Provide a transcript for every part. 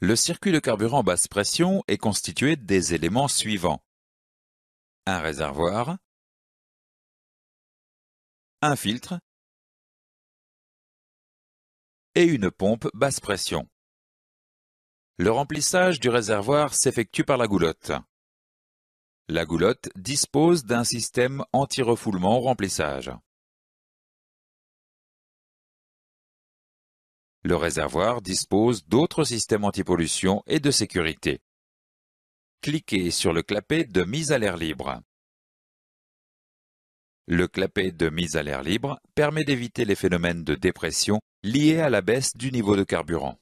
Le circuit de carburant basse pression est constitué des éléments suivants. Un réservoir, un filtre et une pompe basse pression. Le remplissage du réservoir s'effectue par la goulotte. La goulotte dispose d'un système anti-refoulement au remplissage. Le réservoir dispose d'autres systèmes anti-pollution et de sécurité. Cliquez sur le clapet de mise à l'air libre. Le clapet de mise à l'air libre permet d'éviter les phénomènes de dépression liés à la baisse du niveau de carburant.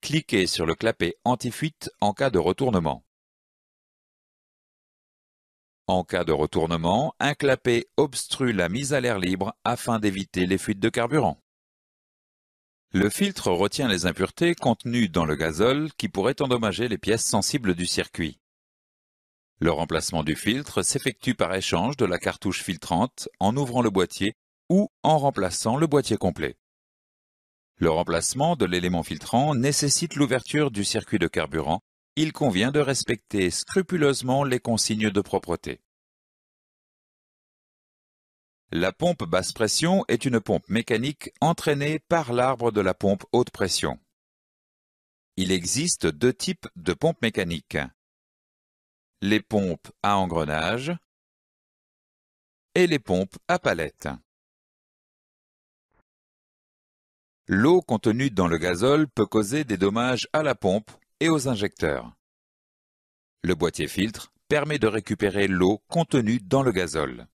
Cliquez sur le clapet anti-fuite en cas de retournement. En cas de retournement, un clapet obstrue la mise à l'air libre afin d'éviter les fuites de carburant. Le filtre retient les impuretés contenues dans le gazole qui pourraient endommager les pièces sensibles du circuit. Le remplacement du filtre s'effectue par échange de la cartouche filtrante en ouvrant le boîtier ou en remplaçant le boîtier complet. Le remplacement de l'élément filtrant nécessite l'ouverture du circuit de carburant. Il convient de respecter scrupuleusement les consignes de propreté. La pompe basse pression est une pompe mécanique entraînée par l'arbre de la pompe haute pression. Il existe deux types de pompes mécaniques. Les pompes à engrenage et les pompes à palette. L'eau contenue dans le gazole peut causer des dommages à la pompe et aux injecteurs. Le boîtier filtre permet de récupérer l'eau contenue dans le gazole.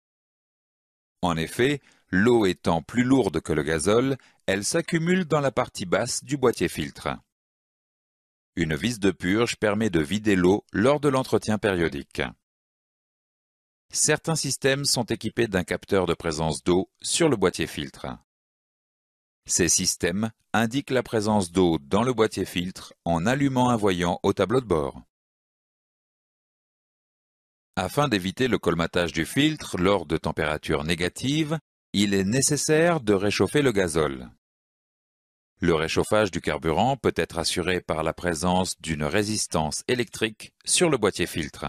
En effet, l'eau étant plus lourde que le gazole, elle s'accumule dans la partie basse du boîtier filtre. Une vis de purge permet de vider l'eau lors de l'entretien périodique. Certains systèmes sont équipés d'un capteur de présence d'eau sur le boîtier filtre. Ces systèmes indiquent la présence d'eau dans le boîtier filtre en allumant un voyant au tableau de bord. Afin d'éviter le colmatage du filtre lors de températures négatives, il est nécessaire de réchauffer le gazole. Le réchauffage du carburant peut être assuré par la présence d'une résistance électrique sur le boîtier filtre.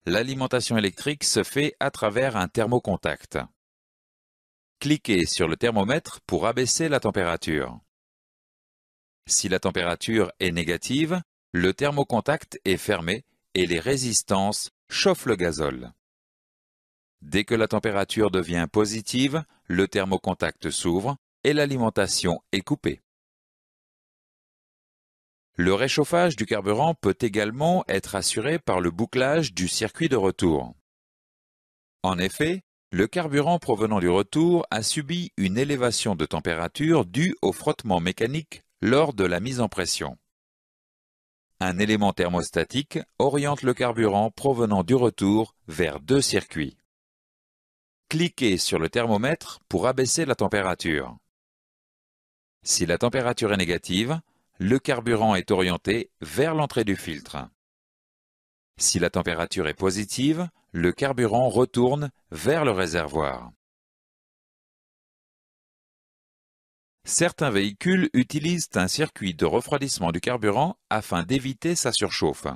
L'alimentation électrique se fait à travers un thermocontact. Cliquez sur le thermomètre pour abaisser la température. Si la température est négative, le thermocontact est fermé et les résistances chauffent le gazole. Dès que la température devient positive, le thermocontact s'ouvre et l'alimentation est coupée. Le réchauffage du carburant peut également être assuré par le bouclage du circuit de retour. En effet, le carburant provenant du retour a subi une élévation de température due au frottement mécanique lors de la mise en pression. Un élément thermostatique oriente le carburant provenant du retour vers deux circuits. Cliquez sur le thermomètre pour abaisser la température. Si la température est négative, le carburant est orienté vers l'entrée du filtre. Si la température est positive, le carburant retourne vers le réservoir. Certains véhicules utilisent un circuit de refroidissement du carburant afin d'éviter sa surchauffe.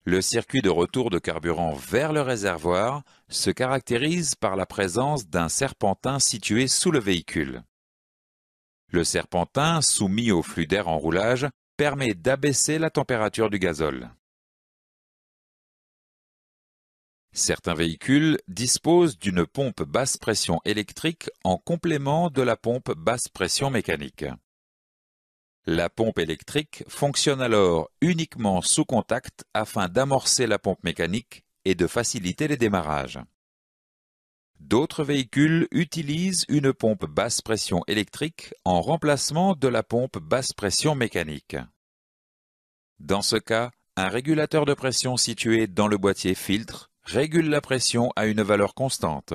Le circuit de retour de carburant vers le réservoir se caractérise par la présence d'un serpentin situé sous le véhicule. Le serpentin, soumis au flux d'air en roulage, permet d'abaisser la température du gazole. Certains véhicules disposent d'une pompe basse pression électrique en complément de la pompe basse pression mécanique. La pompe électrique fonctionne alors uniquement sous contact afin d'amorcer la pompe mécanique et de faciliter les démarrages. D'autres véhicules utilisent une pompe basse pression électrique en remplacement de la pompe basse pression mécanique. Dans ce cas, un régulateur de pression situé dans le boîtier filtre régule la pression à une valeur constante.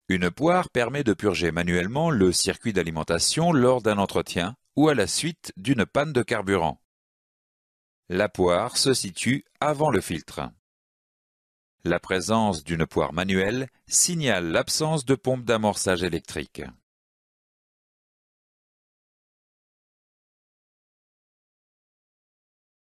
Une poire permet de purger manuellement le circuit d'alimentation lors d'un entretien ou à la suite d'une panne de carburant. La poire se situe avant le filtre. La présence d'une poire manuelle signale l'absence de pompe d'amorçage électrique.